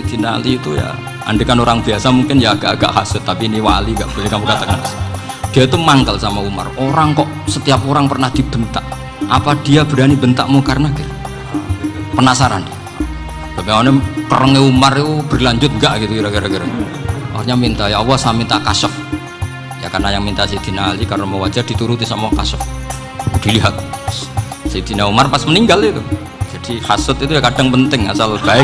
Sayyidina Ali itu ya, andekan orang biasa mungkin ya agak-agak hasut, tapi ini wali gak boleh kamu katakan hasut. Dia itu mangkal sama Umar. Orang kok setiap orang pernah dibentak, apa dia berani bentak Munkar Nakir? Penasaran dia. Bagaimana kerengnya Umar itu berlanjut enggak gitu kira-kira. Akhirnya minta, ya Allah saya minta kasyaf. Ya karena yang minta Sayyidina Ali karena mau wajah dituruti sama kasyaf. Dilihat Sayyidina Umar pas meninggal itu. Jadi hasud itu ya kadang penting asal baik.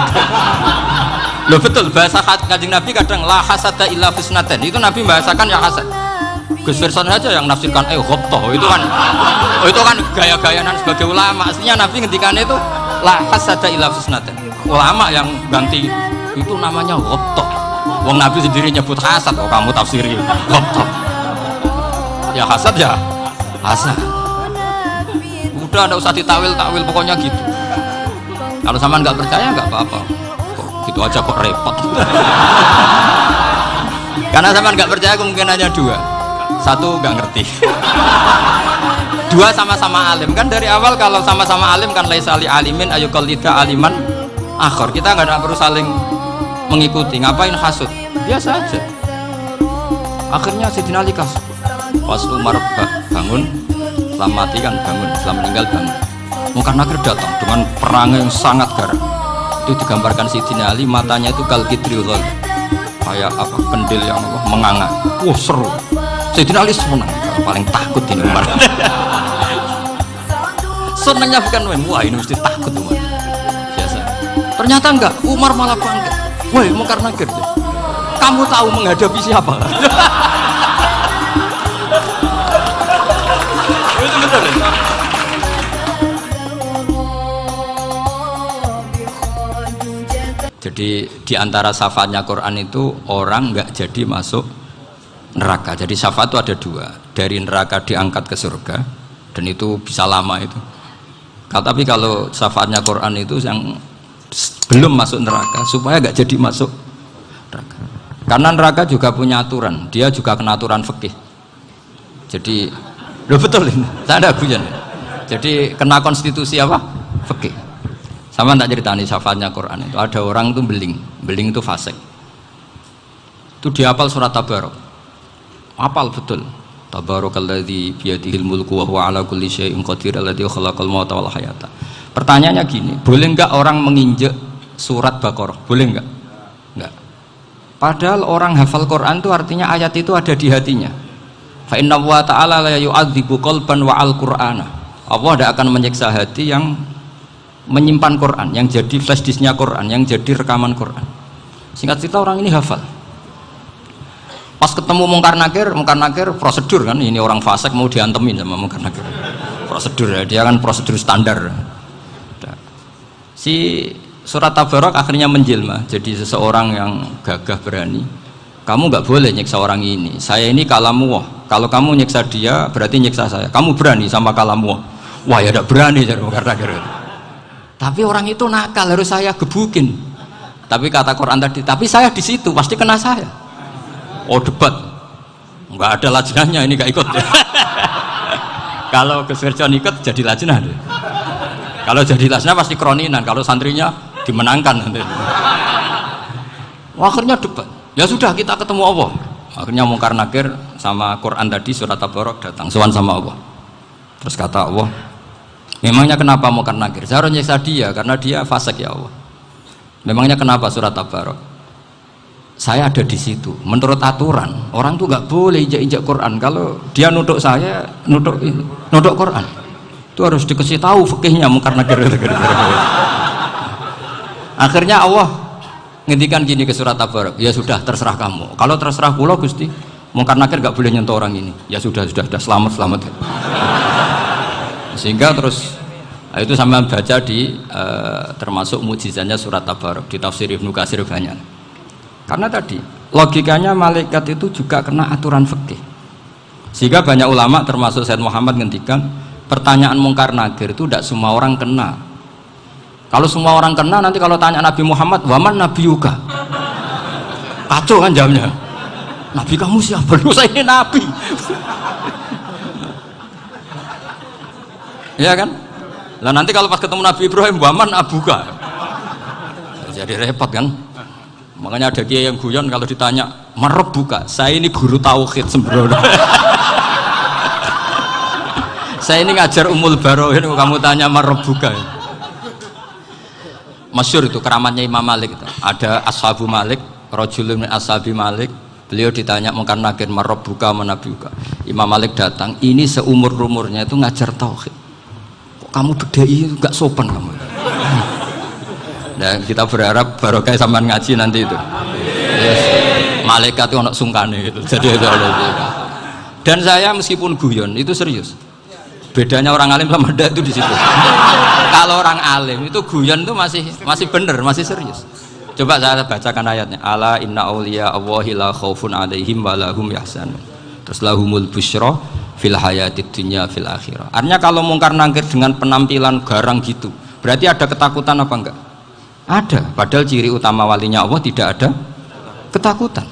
Loh betul, bahasa Kanjeng Nabi kadang la hasada illa fisnaten. Itu Nabi bahasakan ya hasad. Gus Verson aja yang nafsirkan ghobtoh itu kan gaya-gayanan sebagai ulama. Aslinya Nabi ngendikan itu la hasada illa fisnaten. Ulama yang ganti itu namanya ghobtoh. Wong Nabi sendiri nyebut hasad, oh kamu tafsiri ghobtoh. Ya hasad ya hasad. Udah ada usah ditawil-tawil pokoknya gitu. Kalau sama nggak percaya nggak apa-apa. Kok gitu aja kok repot. Karena sama nggak percaya kemungkinannya dua. Satu nggak ngerti. Dua sama-sama alim kan dari awal kalau sama-sama alim kan laisali alimin ayuqallida aliman akhir. Kita nggak perlu saling mengikuti. Ngapain hasud? Biasa aja. Akhirnya Sayyidina Ali kasih. Pas Umar bangun, setelah mati kan bangun, setelah meninggal bangun. Munkar Nakir datang dengan perang yang sangat garang. Itu digambarkan Sayyidina Ali matanya itu kalkidril kayak apa kendil yang menganga. Wah seru. Sayyidina Ali senang, paling takut ini Umar. Senangnya bukan wah ini mesti takut Umar. Biasa. Ternyata enggak, Umar malah bangga. Wah Munkar Nakir, kamu tahu menghadapi siapa? Itu betul. Jadi di antara syafaatnya Quran itu orang nggak jadi masuk neraka. Jadi syafaat itu ada dua, dari neraka diangkat ke surga dan itu bisa lama itu. Tapi kalau syafaatnya Quran itu yang belum masuk neraka supaya nggak jadi masuk neraka. Karena neraka juga punya aturan, dia juga kena aturan fikih. Jadi loh betul ini, saya ada guyon. Jadi kena konstitusi apa? Fikih. Sama tak ceritani syafaatnya Quran itu ada orang itu beling itu fasik. Itu dia hafal surat Tabarok. Hafal betul. Tabarakalladzi biyadihil mulku wa huwa ala kulli syai'in qadir alladzi khalaqal mauta wal hayata. Pertanyaannya gini, boleh enggak orang menginjek surat Baqarah? Boleh enggak? Enggak. Padahal orang hafal Quran itu artinya ayat itu ada di hatinya. Fa inna wa ta'ala la yu'adzibu qalban wa al-Qur'ana. Allah tidak akan menyiksa hati yang menyimpan Quran, yang jadi flash disknya Quran, yang jadi rekaman Quran. Singkat cerita orang ini hafal. Pas ketemu Munkar Nakir prosedur kan, ini orang fasik mau diantemin sama Munkar Nakir. Prosedur ya, dia kan prosedur standar. Si surat Tabarok akhirnya menjelma jadi seseorang yang gagah berani. Kamu nggak boleh nyiksa orang ini. Saya ini kalamullah. Kalau kamu nyiksa dia berarti nyiksa saya. Kamu berani sama kalamullah. Wah ya tidak berani jadi Munkar Nakir. Tapi orang itu nakal, harus saya gebukin. Tapi kata Quran tadi, tapi saya di situ pasti kena saya. Oh debat, nggak ada lajnahnya ini nggak ikut. Kalau Gus Verjon ikut jadi lajnah. Kalau jadi lajnah pasti kroninan. Kalau santrinya dimenangkan nanti. Akhirnya debat. Ya sudah kita ketemu Allah. Akhirnya Munkar Nakir sama Quran tadi surat Tabarok datang sowan sama Allah. Terus kata Allah, memangnya kenapa Munkar Nakir? Saya harus nyiksa dia karena dia fasik ya Allah. Memangnya kenapa surat Tabarok? Saya ada di situ. Menurut aturan orang tuh nggak boleh injak-injak Quran. Kalau dia nutuk saya, nutuk Quran, itu harus dikasih tahu fikihnya Munkar Nakir. Akhirnya Allah ngendikan gini ke surat Tabarok. Ya sudah terserah kamu. Kalau terserah kula Gusti, Munkar Nakir nggak boleh nyentuh orang ini. Ya sudah selamat. Sehingga terus itu sama baca di termasuk mujizatnya surat Tabarok di tafsir Ibnu Katsir banyak. Karena tadi logikanya malaikat itu juga kena aturan fikih. Sehingga banyak ulama termasuk Said Muhammad ngendikan pertanyaan Munkar Nakir itu tidak semua orang kena. Kalau semua orang kena nanti kalau tanya Nabi Muhammad, waman nabiyuka? Kacau kan jamnya. Nabi kamu siapa? Lu saya ini nabi. Ya kan? Lah nanti kalau pas ketemu Nabi Ibrahim, waman abuka? Jadi repot kan? Makanya ada kiai yang guyon kalau ditanya merebuka, saya ini guru tauhid sembrono. Saya ini ngajar Ummul Barohin, kamu tanya merebuka. Masyhur itu keramatnya Imam Malik itu. Ada Ashabu Malik, rajulun min ashabi Malik, beliau ditanya mungkar nakir merebuka menabiuka. Imam Malik datang, ini seumur-umurnya itu ngajar tauhid. Kok kamu bedai enggak sopan kamu. Dan kita berharap barokah sampean ngaji nanti itu. Yes. Malaikat itu anak sungkane gitu. Jadi itu ada. Dan saya meskipun guyon itu serius. Bedanya orang alim sama ndak itu di situ. Kalau orang alim itu guyon itu masih bener, masih serius. Coba saya bacakan ayatnya. Ala inna auliya Allahi la khaufun alaihim wa lahum yahzanun. Terus lahumul busyra fil hayatid dunya fil akhirah. Artinya kalau mungkar nangkir dengan penampilan garang gitu, berarti ada ketakutan apa enggak? Ada. Padahal ciri utama walinya Allah tidak ada ketakutan.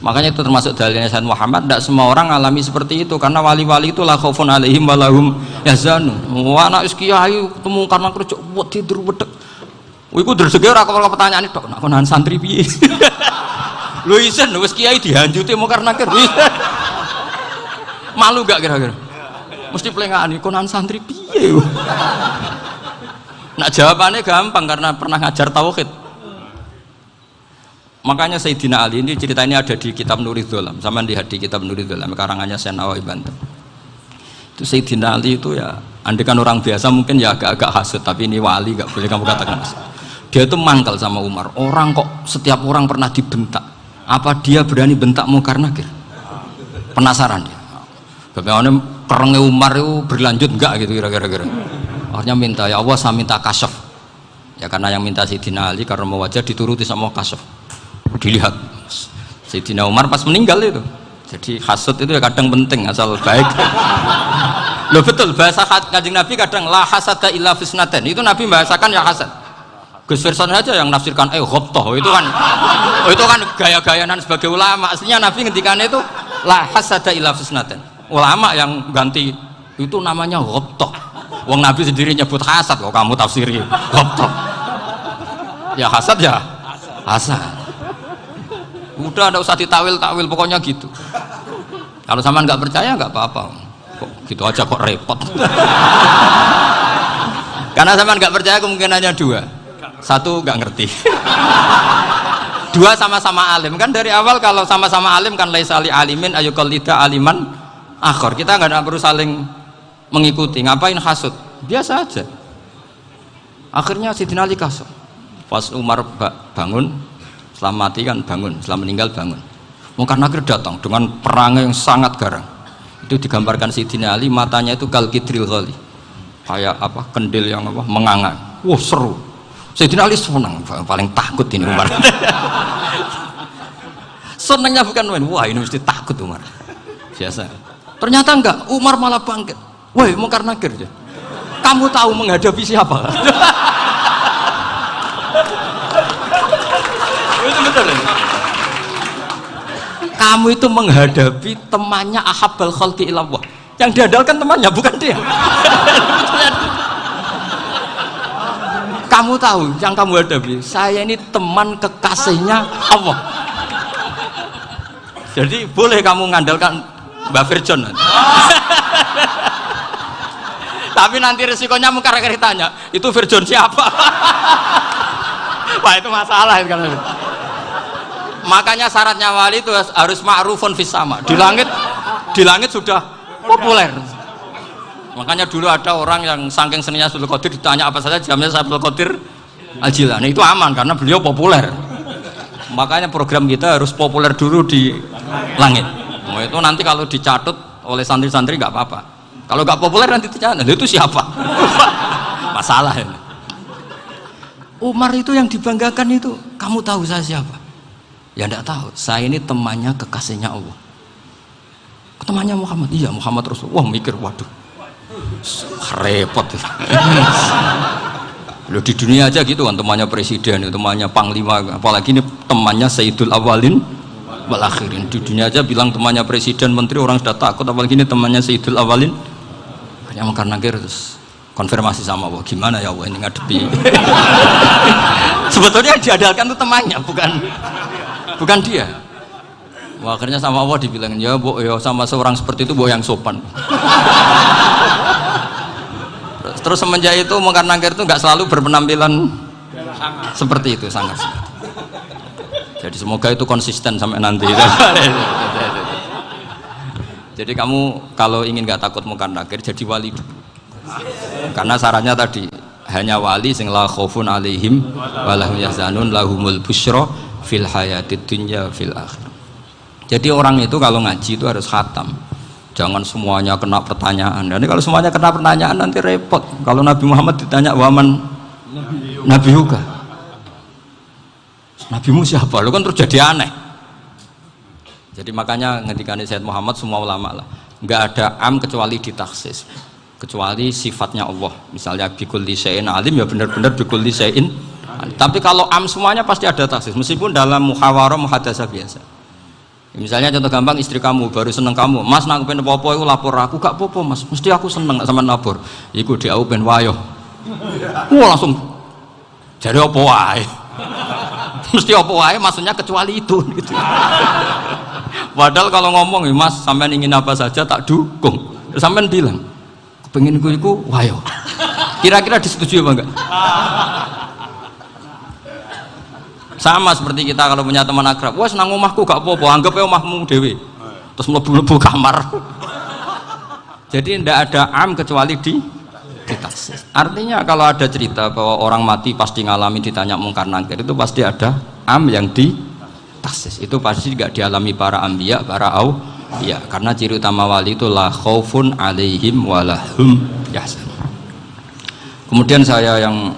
Makanya itu termasuk dalilnya Sayyid Muhammad, tidak semua orang alami seperti itu karena wali-wali itu la khaufun alaihim wa lahum yahzanun. Wah anak kiai ketemu karena kerja buat tidur wedek. Iku dreseke ora kok pertanyaan tok nak konan santri piye. Lho isen wis kiai dihanjuti mau karena ker. Malu gak kira-kira? Mesti pelengane konan santri piye. Nak jawabannya gampang karena pernah ngajar tauhid. Makanya Sayyidina Ali ini cerita ini ada di kitab Nurul Dholam, sama lihat di kitab Nurul Dholam karangannya Syekh Nawawi Banten. Itu Sayyidina Ali itu ya, andekan orang biasa mungkin ya agak-agak hasut, tapi ini wali gak boleh kamu katakan hasut. Dia itu mangkal sama Umar. Orang kok setiap orang pernah dibentak, apa dia berani bentak Munkar Nakir? Penasaran dia. Bagaimana kerengnya Umar itu berlanjut enggak gitu kira-kira. Akhirnya minta, ya Allah saya minta kasyaf. Ya karena yang minta Sayyidina Ali karena mau wajah dituruti sama kasyaf. Dilihat Sayyidina Umar pas meninggal itu. Jadi hasud itu ya kadang penting asal baik. Loh betul bahasa Kanjeng Nabi kadang la hasada illa fisnaten. Itu Nabi bahasakan ya hasad. Gus Firson aja yang nafsirkan ghobtoh itu kan gaya-gayanan sebagai ulama. Aslinya Nabi ngendikannya itu la hasada illa fisnaten. Ulama yang ganti itu namanya ghobtoh. Wong Nabi sendiri nyebut hasad kok kamu tafsiri ghobtoh. Ya hasad ya hasad. Udah ada usah ditawil pokoknya gitu. Kalau sama nggak percaya nggak apa-apa. Kok gitu aja kok repot. Karena sama nggak percaya kemungkinannya dua. Satu nggak ngerti. Dua sama-sama alim kan dari awal kalau sama-sama alim kan laisa li alimin ayuqallida aliman akhor. Kita nggak perlu saling mengikuti. Ngapain hasud? Biasa aja. Akhirnya Sayyidina Ali kasih. Pas Umar bangun. Setelah mati kan bangun, setelah meninggal bangun. Munkar Nakir datang dengan perang yang sangat garang. Itu digambarkan Sayyidina Ali matanya itu kal kidril ghali. Kayak apa? Kendil yang apa? Menganga. Wah, seru. Sayyidina Ali senang, paling takut ini Umar. Senangnya bukan main. Wah, ini mesti takut Umar. Biasa. Ternyata enggak, Umar malah bangkit. Woi, Munkar Nakir aja. Kamu tahu menghadapi siapa? Itu betul ya? Kamu itu menghadapi temannya ahabbal khalqi ilallah. Yang diandalkan temannya bukan dia. Kamu tahu yang kamu hadapi, saya ini teman kekasihnya Allah. Jadi boleh kamu mengandalkan Mbak Firjon. Tapi nanti resikonya Munkar Nakir tanya, itu Firjon siapa? Wah itu masalah kan. Makanya syaratnya wali itu harus ma'rufun fis sama. Di langit sudah populer. Makanya dulu ada orang yang saking seninya Abdul Qadir ditanya apa saja jamnya Abdul Qadir Al-Jilani itu aman karena beliau populer. Makanya program kita harus populer dulu di langit. Nah, itu nanti kalau dicatut oleh santri-santri nggak apa-apa. Kalau nggak populer nanti dicatat itu siapa? Masalah ini. Umar itu yang dibanggakan itu, kamu tahu saya siapa? Ya enggak tahu, saya ini temannya kekasihnya Allah. Temannya Muhammad, iya Muhammad Rasul. Wah mikir, waduh, repot. Loh di dunia aja gitu kan, temannya presiden, temannya panglima, apalagi ini temannya Sayyidul Awalin wal Akhirin. Di dunia aja bilang temannya presiden, menteri, orang sudah takut, apalagi ini temannya Sayyidul Awalin. Hanya Munkar Nakir terus konfirmasi sama Allah, gimana ya Allah ini ngadepi. Sebetulnya yang diandalkan itu temannya, bukan dia. Wah, akhirnya sama Allah dibilang, ya bu, ya sama seorang seperti itu bu yang sopan. Terus semenjak itu Mungkar Nakir itu nggak selalu berpenampilan seperti itu, sangat. Jadi semoga itu konsisten sampai nanti. Jadi kamu kalau ingin nggak takut Mungkar Nakir, jadi wali dulu. Karena syaratnya tadi hanya wali sing la khaufun alaihim walahum yahzanun lahumul busyra fil hayatid dunya fil akhirah. Jadi orang itu kalau ngaji itu harus khatam. Jangan semuanya kena pertanyaan. Dan kalau semuanya kena pertanyaan nanti repot. Kalau Nabi Muhammad ditanya waman Nabi Yuga, Nabimu siapa? Lu kan terus jadi aneh. Jadi makanya ketika Sayyid Muhammad semua ulama lah, nggak ada am kecuali ditaksis, kecuali sifatnya Allah. Misalnya bikulli syai'in alim, ya benar-benar bikulli syai'in. Tapi kalau am semuanya pasti ada taksis, meskipun dalam muhawarah muhadasah biasa. Misalnya contoh gampang, istri kamu baru seneng kamu, mas nak pengen apa-apa itu lapor aku, gak apa-apa mas, mesti aku seneng sama lapor. Iku dia aku pengen wayo. Wah langsung jadi apa wae. Mesti apa wae maksudnya kecuali itu gitu. Padahal kalau ngomong mas sampean ingin apa saja tak dukung. Terus sampean bilang pengen iku wayo. Kira-kira disetujui apa enggak? Sama seperti kita kalau punya teman akrab, wah senang omahku gak apa-apa, anggap ya omahmu dewe, terus mlebu-mlebu kamar. Jadi tidak ada am kecuali ditaksis. Artinya kalau ada cerita bahwa orang mati pasti ngalami ditanya Mungkar Nakir, itu pasti ada am yang ditaksis. Itu pasti gak dialami para ambiya, para auliya. Karena ciri utama wali itu la khaufun alaihim walahum yahzanun. Kemudian saya yang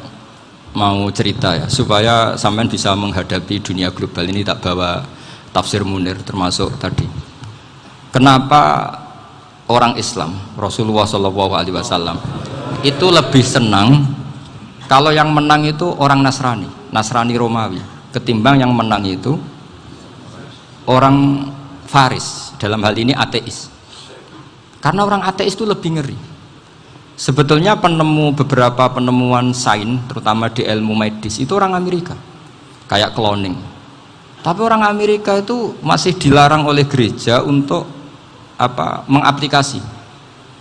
mau cerita ya, supaya sampean bisa menghadapi dunia global ini, tak bawa tafsir Munir termasuk tadi. Kenapa orang Islam, Rasulullah SAW itu lebih senang kalau yang menang itu orang Nasrani Romawi, ketimbang yang menang itu orang Faris, dalam hal ini ateis. Karena orang ateis itu lebih ngeri. Sebetulnya beberapa penemuan sains, terutama di ilmu medis, itu orang Amerika, kayak cloning. Tapi orang Amerika itu masih dilarang oleh gereja untuk mengaplikasi,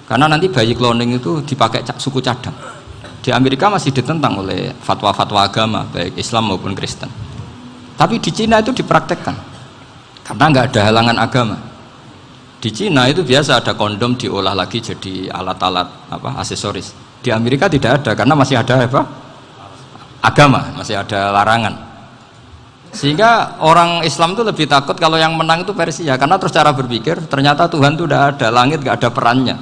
karena nanti bayi cloning itu dipakai suku cadang. Di Amerika masih ditentang oleh fatwa-fatwa agama, baik Islam maupun Kristen. Tapi di Cina itu dipraktekkan, karena nggak ada halangan agama. Di Cina itu biasa ada kondom diolah lagi jadi alat-alat aksesoris. Di Amerika tidak ada, karena masih ada agama, masih ada larangan. Sehingga orang Islam itu lebih takut kalau yang menang itu Persia, karena terus cara berpikir ternyata Tuhan itu tidak ada, langit nggak ada perannya.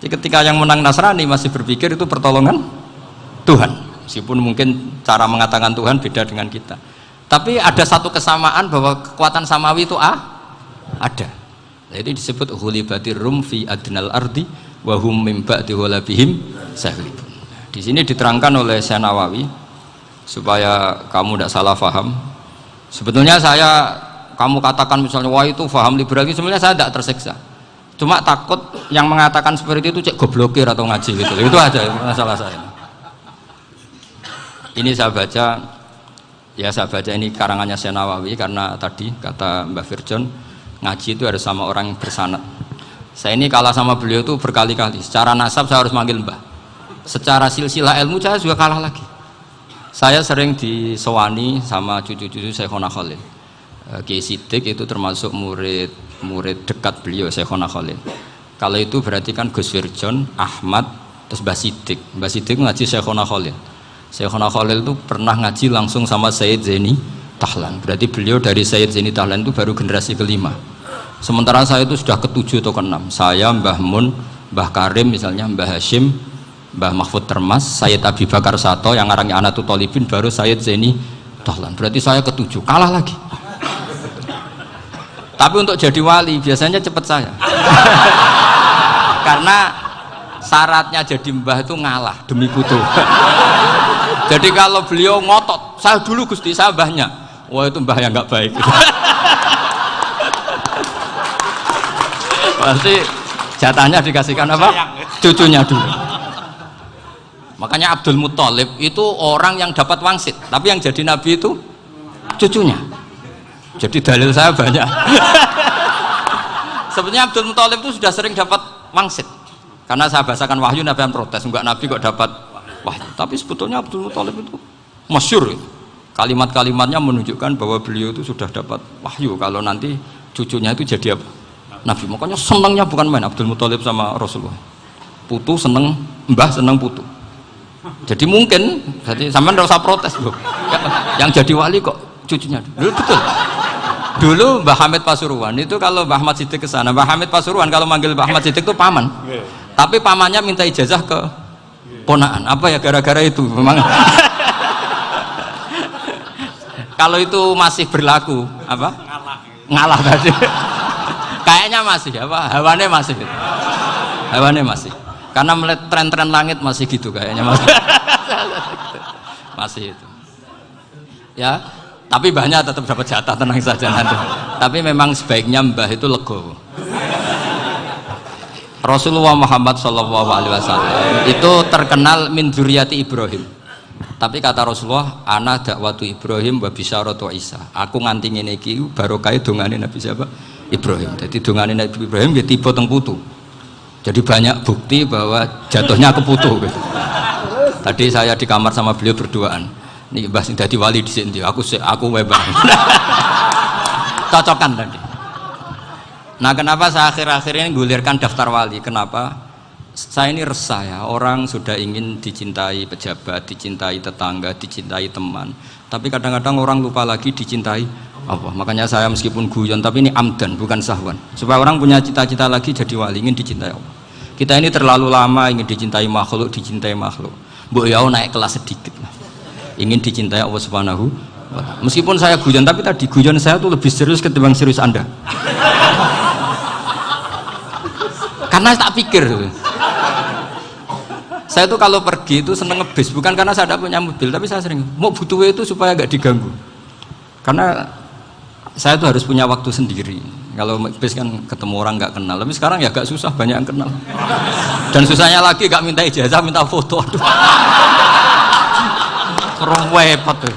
Jadi ketika yang menang Nasrani masih berpikir itu pertolongan Tuhan, meskipun mungkin cara mengatakan Tuhan beda dengan kita. Tapi ada satu kesamaan bahwa kekuatan samawi itu ada. Nah, itu disebut ghulibatir rum fi adnal ardi wa hum min ba'di ghalabihim saghlibun. Di sini diterangkan oleh Syekh Nawawi supaya kamu tidak salah paham. Sebetulnya kamu katakan misalnya wah itu paham liberal, sebenarnya saya tidak tersiksa. Cuma takut yang mengatakan seperti itu cek goblokir atau ngaji gitu. Itu aja masalah saya. Ini saya baca ini karangannya Syekh Nawawi, karena tadi kata Mbak Firjon ngaji itu harus sama orang yang bersanad. Saya ini kalah sama beliau itu berkali-kali. Secara nasab saya harus manggil mbah, secara silsilah ilmu saya juga kalah lagi. Saya sering disewani sama cucu-cucu Syekhona Khalil. Kiai Siddiq itu termasuk murid dekat beliau, Syekhona Khalil. Kalau itu berarti kan Gus Firjon, Ahmad, terus Mbah Siddiq. Mbah Siddiq ngaji Syekhona Khalil. Syekhona Khalil itu pernah ngaji langsung sama Sayyid Zaini Tahlan. Berarti beliau dari Sayyid Zaini Tahlan itu baru generasi kelima. Sementara saya itu sudah ke-7 atau ke-6. Saya, Mbah Mun, Mbah Karim misalnya, Mbah Hashim, Mbah Mahfud Termas, Sayyid Abi Bakar Sato yang arangnya Anatul Tolibin, baru Sayyid Zaini Tahlan. Berarti saya ke-7, kalah lagi. Tapi untuk jadi wali biasanya cepat saya. Karena syaratnya jadi mbah itu ngalah demi putu. Jadi kalau beliau ngotot, saya dulu Gusti, saya mbahnya. Wah itu mbah yang nggak baik. Pasti jatahnya dikasihkan apa? Cucunya dulu. Makanya Abdul Muthalib itu orang yang dapat wangsit, tapi yang jadi nabi itu cucunya. Jadi dalil saya banyak. Sebenarnya Abdul Muthalib itu sudah sering dapat wangsit. Karena saya bahasakan wahyu, Nabi yang protes, enggak nabi kok dapat wahyu. Tapi sebetulnya Abdul Muthalib itu masyhur. Kalimat-kalimatnya menunjukkan bahwa beliau itu sudah dapat wahyu kalau nanti cucunya itu jadi apa? Nabi. Makanya senangnya bukan main Abdul Muthalib sama Rasulullah. Putu seneng, mbah seneng putu. Jadi mungkin, jadi sampean enggak usah protes loh. Yang jadi wali kok cucunya. Dulu betul. Dulu Mbah Hamid Pasuruan itu kalau Mbah Ahmad Siddiq ke sana, Mbah Hamid Pasuruan kalau manggil Mbah Ahmad Siddiq itu paman. Tapi pamannya minta ijazah ke ponakan. Apa ya gara-gara itu memang. Kalau itu masih berlaku, apa? Ngalah tadi. Kayaknya masih apa? Hawane masih. Gitu. Hawane masih. Karena melihat tren-tren langit masih gitu kayaknya masih. Masih itu. Ya, tapi banyak tetap dapat jatah, tenang saja nanti. Tapi memang sebaiknya mbah itu legowo. Rasulullah Muhammad SAW itu terkenal min dzurriyyati Ibrahim. Tapi kata Rasulullah, ana dakwatu Ibrahim wa bisyaratu Isa. Aku nganti ngene iki barokah dongane Nabi siapa? Ibrahim. Jadi dongane Nabi Ibrahim ya tiba teng putu. Jadi banyak bukti bahwa jatuhnya ke putu gitu. Tadi saya di kamar sama beliau berduaan. Nih Mbah sing dadi wali di sini, aku wae Bang. Cocokan tadi. Nah, kenapa saya akhir-akhir ini gulirkan daftar wali? Kenapa? Saya ini resah ya, orang sudah ingin dicintai pejabat, dicintai tetangga, dicintai teman. Tapi kadang-kadang orang lupa lagi dicintai apa. Makanya saya meskipun guyon, tapi ini amdan, bukan sahwan. Supaya orang punya cita-cita lagi jadi wali, ingin dicintai Allah. Kita ini terlalu lama ingin dicintai makhluk, Mbok ya naik kelas sedikit lah. Ingin dicintai Allah Subhanahu wa Ta'ala. Meskipun saya guyon, tapi tadi guyon saya tuh lebih serius ketimbang serius Anda. Karena tak pikir saya tuh kalau pergi itu seneng ngebis, bukan karena saya tidak punya mobil, tapi saya sering mau butuh itu supaya nggak diganggu. Karena saya tuh harus punya waktu sendiri. Kalau ngebis kan ketemu orang nggak kenal, tapi sekarang ya agak susah, banyak yang kenal. Dan susahnya lagi nggak minta ijazah, minta foto. Aduh. Repot tuh.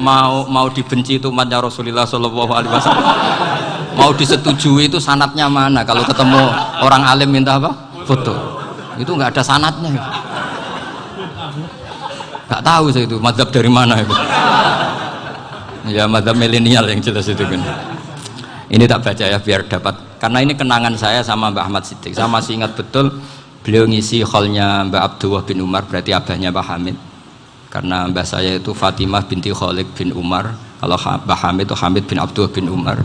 Mau dibenci itu umatnya Rasulullah Shallallahu Alaihi Wasallam. Mau disetujui itu sanatnya mana? Kalau ketemu orang alim minta apa? Foto. Itu nggak ada sanatnya. Nggak tahu saya itu mazhab dari mana itu. Ya mazhab milenial yang jelas itu kan. Ini tak baca ya biar dapat. Karena ini kenangan saya sama Mbak Ahmad Siddiq. Saya masih ingat betul beliau ngisi kholnya Mbak Abdullah bin Umar, berarti abahnya Mbak Hamid. Karena mbah saya itu Fatimah binti Khalid bin Umar. Kalau Mbah Hamid itu Hamid bin Abdullah bin Umar.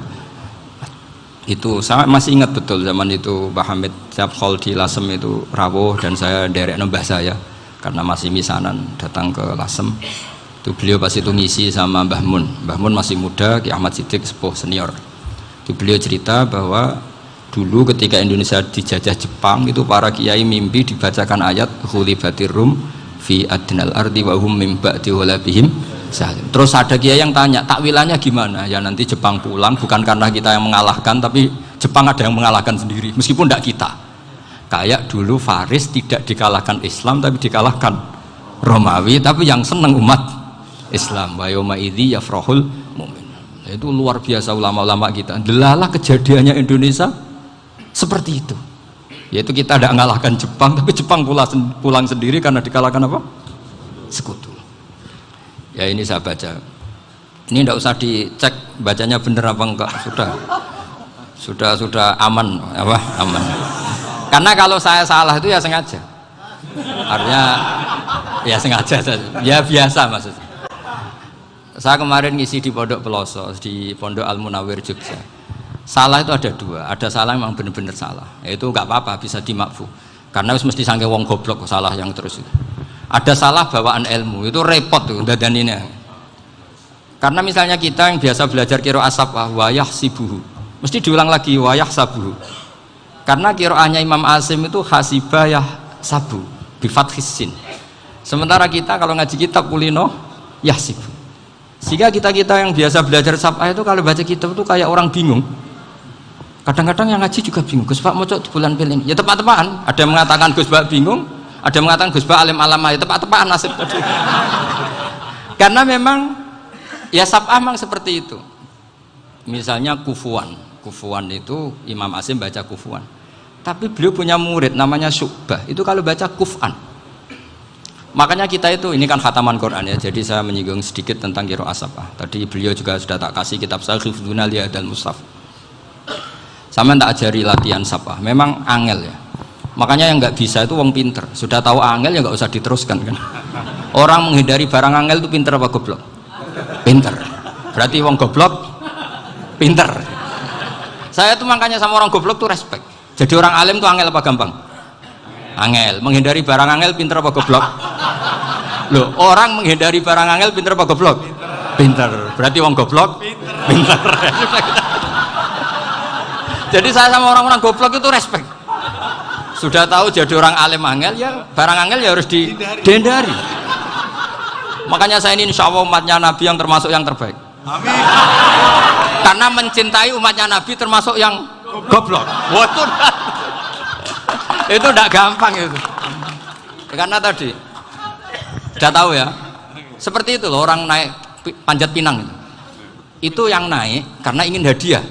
Itu saya masih ingat betul zaman itu Mbah Hamid siap khol di Lasem itu rawuh dan saya derek mbah saya karena masih misanan datang ke Lasem. Itu beliau pas itu ngisi sama Mbah Mun. Mbah Mun masih muda, Ki Ahmad Siddiq sepuh senior. Itu beliau cerita bahwa dulu ketika Indonesia dijajah Jepang itu para kiai mimpi dibacakan ayat khulifatir rum fi adnal ardi wa hum min ba'di walabihim salim. Terus ada kiai yang tanya, takwilannya gimana? Ya nanti Jepang pulang bukan karena kita yang mengalahkan, tapi Jepang ada yang mengalahkan sendiri, meskipun tidak kita. Kayak dulu Faris tidak dikalahkan Islam tapi dikalahkan Romawi, tapi yang senang umat Islam. Wa yauma idzi yafrahul mu'min. Itu luar biasa ulama-ulama kita. Delalah kejadiannya Indonesia seperti itu. Yaitu kita tidak mengalahkan Jepang, tapi Jepang pulang sendiri karena dikalahkan apa? Sekutu. Ya ini saya baca. Ini tidak usah dicek bacanya benar apa enggak, sudah aman apa? Aman. Karena kalau saya salah itu ya sengaja. Artinya ya sengaja, ya biasa maksudnya. Saya kemarin ngisi di Pondok Peloso, di Pondok Al Munawir Jogja. Salah itu ada dua, ada salah yang memang benar-benar salah, yaitu nggak apa-apa bisa dimakfu, karena mesti sangke wong goblok salah yang terus itu. Ada salah bawaan ilmu itu repot tuh dadaninya. Karena misalnya kita yang biasa belajar qiraah sabah wayah sibuhu, mesti diulang lagi wayah sabuhu. Karena qiraahnya Imam Asim itu hasibah yah sabu bi fathis sin. Sementara kita kalau ngaji kitab kulino yahsibu. Sehingga kita yang biasa belajar sabah itu kalau baca kitab itu kayak orang bingung. Kadang-kadang yang ngaji juga bingung, Gus Pak mau di bulan pilih ini. Ya tepat-tepatan, ada yang mengatakan Gus Pak bingung, Ada yang mengatakan Gus Ba alim alamah, tepat-tepat nasib tadi. Karena memang ya sab'ah memang seperti itu. Misalnya kufuan itu Imam Asim baca kufuan. Tapi beliau punya murid namanya Syu'bah. Itu kalau baca kuf'an. Makanya kita itu, ini kan khataman Quran ya. Jadi saya menyinggung sedikit tentang qiraah sab'ah. Tadi beliau juga sudah tak kasih kitab saya Hifdzuna Liyadal Mushaf. Sama tak ajari latihan sab'ah. Memang angel ya. Makanya yang nggak bisa itu wong pinter. Sudah tahu angel ya nggak usah diteruskan kan. Orang menghindari barang angel itu pinter apa goblok? Pinter. Berarti wong goblok pinter. Saya tuh makanya sama orang goblok tuh respect. Jadi orang alim tuh angel apa gampang? Angel. Menghindari barang angel pinter apa goblok? Loh, orang menghindari barang angel pinter apa goblok? Pinter. Berarti wong goblok pinter. Jadi saya sama orang-orang goblok itu respect. Sudah tahu jadi orang alim angel ya barang angel ya harus dihindari. Makanya saya ini insya Allah umatnya Nabi yang termasuk yang terbaik. Amin. Karena mencintai umatnya Nabi termasuk yang goblok. Waduh, itu tidak gampang itu. Karena tadi sudah tahu ya. Seperti itu loh orang naik panjat pinang itu yang naik karena ingin hadiah.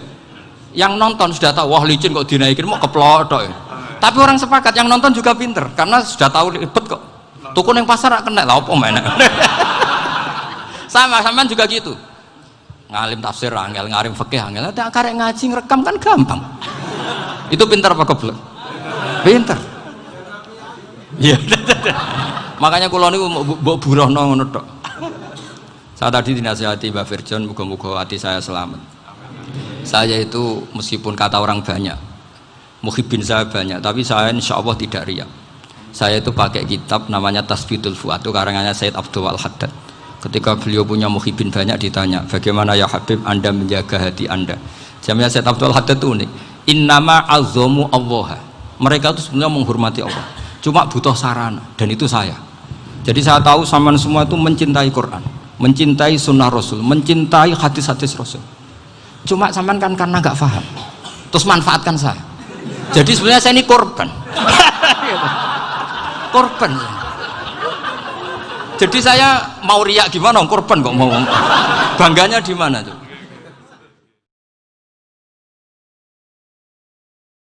Yang nonton sudah tahu wah licin kok dinaikin mau keplotok ya. Tapi orang sepakat yang nonton juga pinter karena sudah tahu ribet kok. Tukun yang pasar kena lah apa mana. Sama juga gitu. Ngalim tafsir angel, ngalim fikih angel, ada karek ngaji ngerekam kan gampang. Itu pintar apa goblok? Pintar. Iya. Makanya kula niku mbok burohno ngono tok. Saya tadi dinasihati Mbak Firjon, muga-muga hati saya selamat. Saya itu meskipun kata orang banyak, muhibbin saya banyak, tapi saya insya Allah tidak riya. Saya itu pakai kitab namanya Tasbitul Fuad, itu karangannya Said Abdul Al-Haddad. Ketika beliau punya muhibbin banyak ditanya, bagaimana ya Habib Anda menjaga hati Anda? Jamnya Said Abdul Haddad itu unik. Innama azzamu Allah. Mereka itu sebenarnya menghormati Allah. Cuma butuh sarana dan itu saya. Jadi saya tahu sampean semua itu mencintai Quran, mencintai sunnah Rasul, mencintai hadis-hadis Rasul. Cuma sampean kan karena nggak paham. Terus manfaatkan saya. Jadi sebenarnya saya ini korban. Korban. Jadi saya mau riak gimana? Korban kok mau. Bangganya di mana tuh?